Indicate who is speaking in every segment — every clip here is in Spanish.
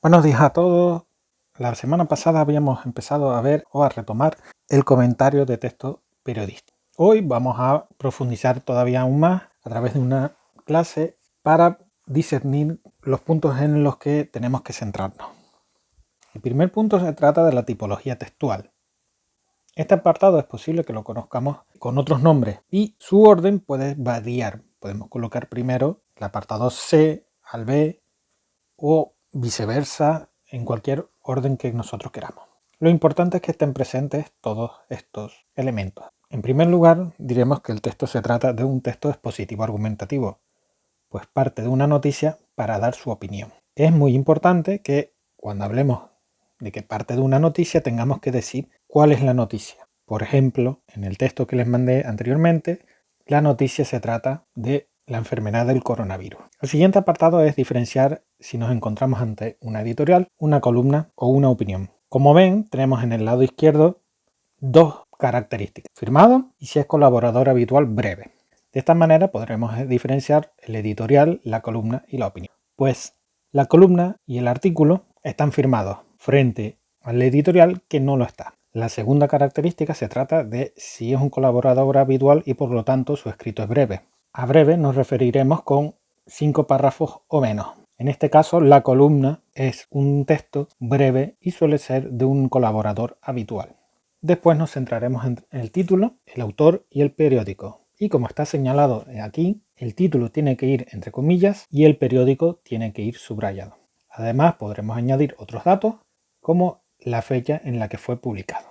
Speaker 1: Buenos días a todos. La semana pasada habíamos empezado a ver o a retomar el comentario de texto periodístico. Hoy vamos a profundizar todavía aún más a través de una clase para discernir los puntos en los que tenemos que centrarnos. El primer punto se trata de la tipología textual. Este apartado es posible que lo conozcamos con otros nombres y su orden puede variar. Podemos colocar primero el apartado C al B o viceversa en cualquier orden que nosotros queramos. Lo importante es que estén presentes todos estos elementos. En primer lugar, diremos que el texto se trata de un texto expositivo argumentativo, pues parte de una noticia para dar su opinión. Es muy importante que cuando hablemos de que parte de una noticia tengamos que decir cuál es la noticia. Por ejemplo, en el texto que les mandé anteriormente, la noticia se trata de la enfermedad del coronavirus. El siguiente apartado es diferenciar si nos encontramos ante una editorial, una columna o una opinión. Como ven, tenemos en el lado izquierdo dos características: firmado y si es colaborador habitual breve. De esta manera podremos diferenciar el editorial, la columna y la opinión. Pues la columna y el artículo están firmados frente al editorial que no lo está. La segunda característica se trata de si es un colaborador habitual y por lo tanto su escrito es breve. A breve nos referiremos con 5 párrafos o menos. En este caso, la columna es un texto breve y suele ser de un colaborador habitual. Después nos centraremos en el título, el autor y el periódico. Y como está señalado aquí, el título tiene que ir entre comillas y el periódico tiene que ir subrayado. Además, podremos añadir otros datos como la fecha en la que fue publicado.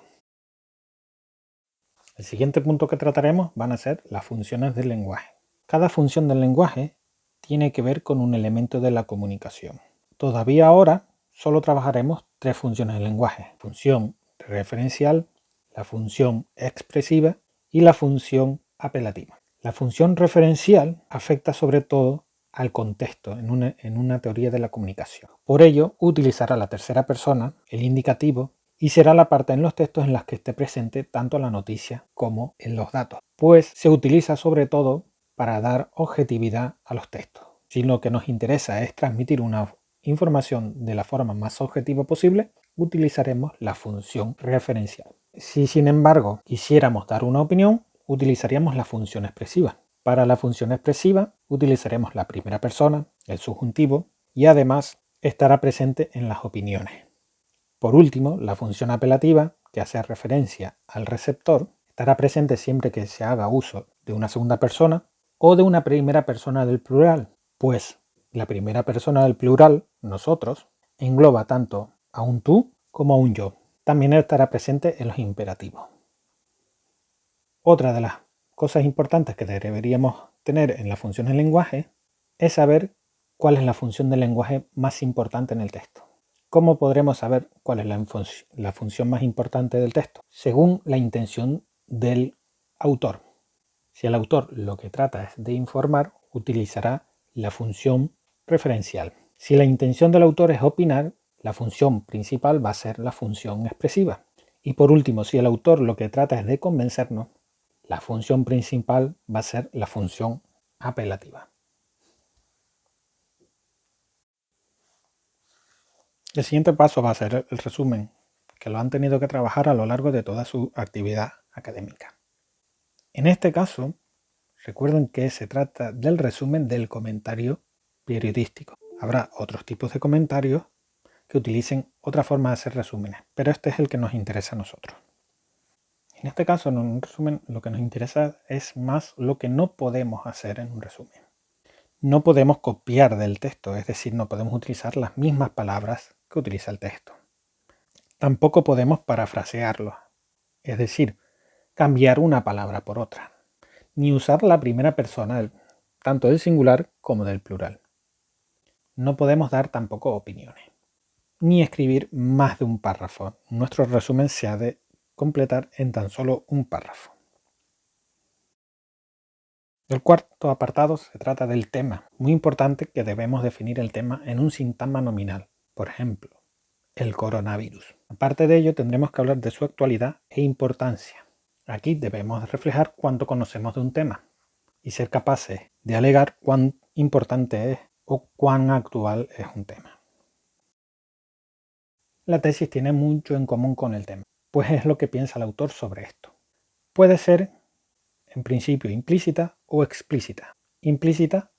Speaker 1: El siguiente punto que trataremos van a ser las funciones del lenguaje. Cada función del lenguaje tiene que ver con un elemento de la comunicación. Todavía ahora solo trabajaremos 3 funciones del lenguaje: función referencial, la función expresiva y la función apelativa. La función referencial afecta sobre todo al contexto en una teoría de la comunicación. Por ello, utilizará la tercera persona, el indicativo, y será la parte en los textos en las que esté presente tanto la noticia como en los datos, pues se utiliza sobre todo para dar objetividad a los textos. Si lo que nos interesa es transmitir una información de la forma más objetiva posible, utilizaremos la función referencial. Si sin embargo quisiéramos dar una opinión, utilizaríamos la función expresiva. Para la función expresiva utilizaremos la primera persona, el subjuntivo, y además estará presente en las opiniones. Por último, la función apelativa, que hace referencia al receptor, estará presente siempre que se haga uso de una segunda persona o de una primera persona del plural, pues la primera persona del plural, nosotros, engloba tanto a un tú como a un yo. También estará presente en los imperativos. Otra de las cosas importantes que deberíamos tener en la función del lenguaje es saber cuál es la función del lenguaje más importante en el texto. ¿Cómo podremos saber cuál es la función más importante del texto? Según la intención del autor. Si el autor lo que trata es de informar, utilizará la función referencial. Si la intención del autor es opinar, la función principal va a ser la función expresiva. Y por último, si el autor lo que trata es de convencernos, la función principal va a ser la función apelativa. El siguiente paso va a ser el resumen, que lo han tenido que trabajar a lo largo de toda su actividad académica. En este caso, recuerden que se trata del resumen del comentario periodístico. Habrá otros tipos de comentarios que utilicen otra forma de hacer resúmenes, pero este es el que nos interesa a nosotros. En este caso, en un resumen, lo que nos interesa es más lo que no podemos hacer en un resumen. No podemos copiar del texto, es decir, no podemos utilizar las mismas palabras que utiliza el texto. Tampoco podemos parafrasearlo, es decir, cambiar una palabra por otra, ni usar la primera persona, tanto del singular como del plural. No podemos dar tampoco opiniones, ni escribir más de un párrafo. Nuestro resumen se ha de completar en tan solo un párrafo. El cuarto apartado se trata del tema. Muy importante que debemos definir el tema en un sintagma nominal. Por ejemplo, el coronavirus. Aparte de ello, tendremos que hablar de su actualidad e importancia. Aquí debemos reflejar cuánto conocemos de un tema y ser capaces de alegar cuán importante es o cuán actual es un tema. la tesis tiene mucho en común con el tema. Pues es lo que piensa el autor sobre esto. Puede ser, en principio, implícita o explícita. Implícita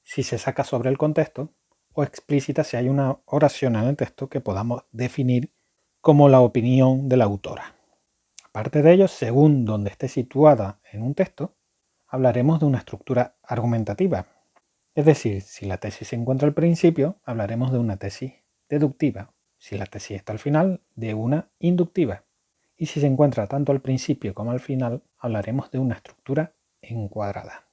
Speaker 1: si se saca sobre el contexto, o explícita si hay una oración en el texto que podamos definir como la opinión de la autora. Aparte de ello, según donde esté situada en un texto, hablaremos de una estructura argumentativa. Es decir, si la tesis se encuentra al principio, hablaremos de una tesis deductiva. Si la tesis está al final, de una inductiva. Y si se encuentra tanto al principio como al final, hablaremos de una estructura encuadrada.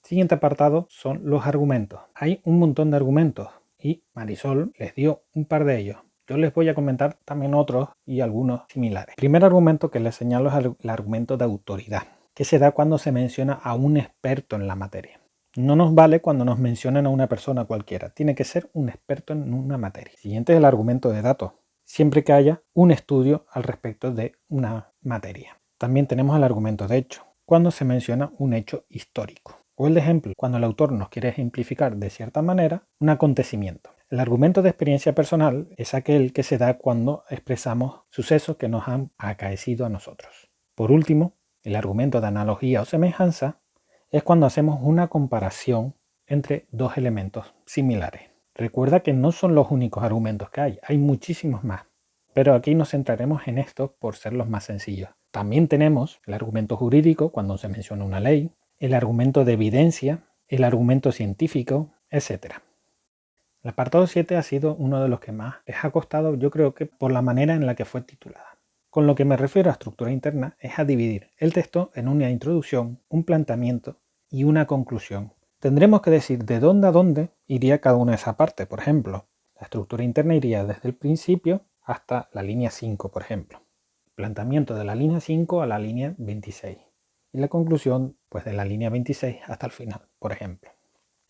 Speaker 1: Siguiente apartado son los argumentos. Hay un montón de argumentos y Marisol les dio un par de ellos. Yo les voy a comentar también otros y algunos similares. El primer argumento que les señalo es el argumento de autoridad, que se da cuando se menciona a un experto en la materia. No nos vale cuando nos mencionan a una persona cualquiera, tiene que ser un experto en una materia. Siguiente es el argumento de datos, siempre que haya un estudio al respecto de una materia. También tenemos el argumento de hecho, cuando se menciona un hecho histórico. O el de ejemplo, cuando el autor nos quiere ejemplificar de cierta manera un acontecimiento. El argumento de experiencia personal es aquel que se da cuando expresamos sucesos que nos han acaecido a nosotros. Por último, el argumento de analogía o semejanza es cuando hacemos una comparación entre dos elementos similares. Recuerda que no son los únicos argumentos que hay muchísimos más, pero aquí nos centraremos en estos por ser los más sencillos. También tenemos el argumento jurídico cuando se menciona una ley, el argumento de evidencia, el argumento científico, etc. El apartado 7 ha sido uno de los que más les ha costado, yo creo que por la manera en la que fue titulada. Con lo que me refiero a estructura interna es a dividir el texto en una introducción, un planteamiento y una conclusión. Tendremos que decir de dónde a dónde iría cada una de esas partes. Por ejemplo, la estructura interna iría desde el principio hasta la línea 5, por ejemplo. Planteamiento de la línea 5 a la línea 26. Y la conclusión, pues de la línea 26 hasta el final, por ejemplo.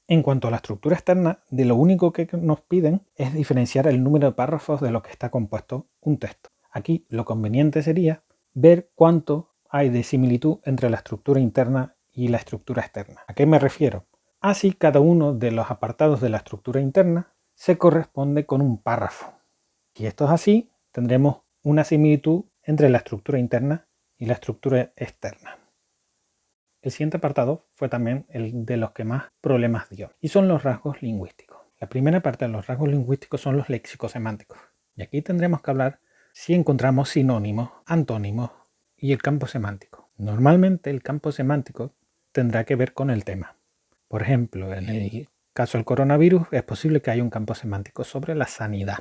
Speaker 1: En cuanto a la estructura externa, de lo único que nos piden es diferenciar el número de párrafos de los que está compuesto un texto. Aquí lo conveniente sería ver cuánto hay de similitud entre la estructura interna y la estructura externa. ¿A qué me refiero? Así, cada uno de los apartados de la estructura interna se corresponde con un párrafo. Si esto es así, tendremos una similitud entre la estructura interna y la estructura externa. El siguiente apartado fue también el de los que más problemas dio, y son los rasgos lingüísticos. La primera parte de los rasgos lingüísticos son los léxico-semánticos, y aquí tendremos que hablar si encontramos sinónimos, antónimos y el campo semántico. Normalmente el campo semántico tendrá que ver con el tema. Por ejemplo, en el caso del coronavirus es posible que haya un campo semántico sobre la sanidad.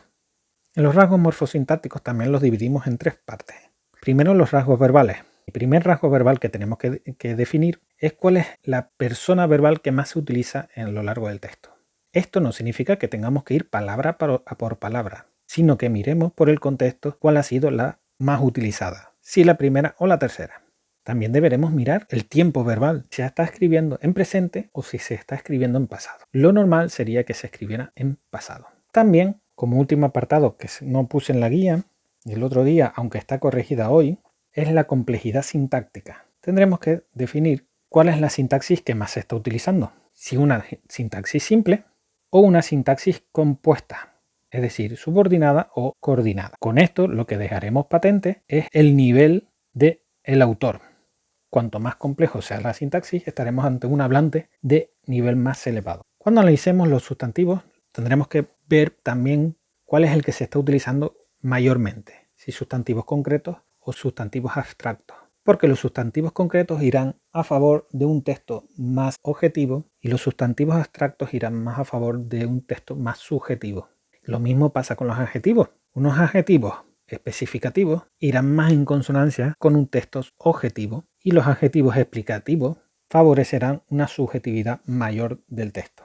Speaker 1: En los rasgos morfosintácticos también los dividimos en tres partes. Primero, los rasgos verbales. El primer rasgo verbal que tenemos que definir es cuál es la persona verbal que más se utiliza a lo largo del texto. Esto no significa que tengamos que ir palabra por palabra, sino que miremos por el contexto cuál ha sido la más utilizada, si la primera o la tercera. También deberemos mirar el tiempo verbal, si se está escribiendo en presente o si se está escribiendo en pasado. Lo normal sería que se escribiera en pasado. También, como último apartado que no puse en la guía, el otro día, aunque está corregida hoy, es la complejidad sintáctica. Tendremos que definir cuál es la sintaxis que más se está utilizando. Si una sintaxis simple o una sintaxis compuesta, es decir, subordinada o coordinada. Con esto lo que dejaremos patente es el nivel del autor. Cuanto más complejo sea la sintaxis, estaremos ante un hablante de nivel más elevado. Cuando analicemos los sustantivos, tendremos que ver también cuál es el que se está utilizando mayormente. Si sustantivos concretos o sustantivos abstractos, porque los sustantivos concretos irán a favor de un texto más objetivo y los sustantivos abstractos irán más a favor de un texto más subjetivo. Lo mismo pasa con los adjetivos. Unos adjetivos especificativos irán más en consonancia con un texto objetivo y los adjetivos explicativos favorecerán una subjetividad mayor del texto.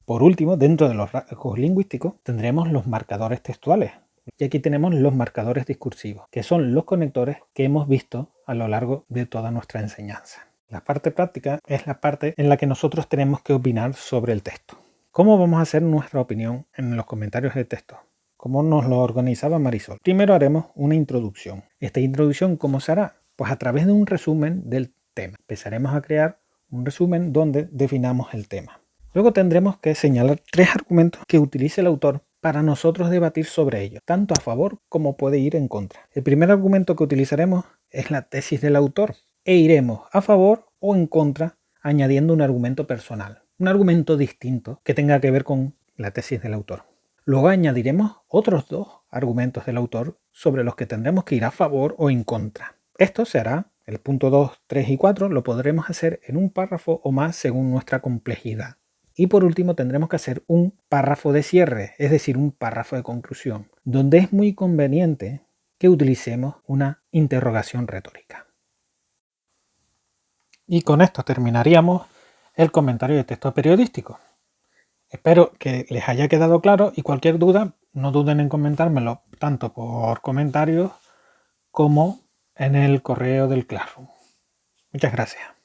Speaker 1: Por último, dentro de los rasgos lingüísticos tendremos los marcadores textuales. Y aquí tenemos los marcadores discursivos, que son los conectores que hemos visto a lo largo de toda nuestra enseñanza. La parte práctica es la parte en la que nosotros tenemos que opinar sobre el texto. ¿Cómo vamos a hacer nuestra opinión en los comentarios de texto? ¿Cómo nos lo organizaba Marisol? Primero haremos una introducción. ¿Esta introducción cómo se hará? Pues a través de un resumen del tema. Empezaremos a crear un resumen donde definamos el tema. Luego tendremos que señalar tres argumentos que utilice el autor para nosotros debatir sobre ello, tanto a favor como puede ir en contra. El primer argumento que utilizaremos es la tesis del autor e iremos a favor o en contra añadiendo un argumento personal, un argumento distinto que tenga que ver con la tesis del autor. Luego añadiremos otros dos argumentos del autor sobre los que tendremos que ir a favor o en contra. Esto se hará, el punto 2, 3 y 4 lo podremos hacer en un párrafo o más según nuestra complejidad. Y por último tendremos que hacer un párrafo de cierre, es decir, un párrafo de conclusión, donde es muy conveniente que utilicemos una interrogación retórica. Y con esto terminaríamos el comentario de texto periodístico. Espero que les haya quedado claro y cualquier duda no duden en comentármelo tanto por comentarios como en el correo del Classroom. Muchas gracias.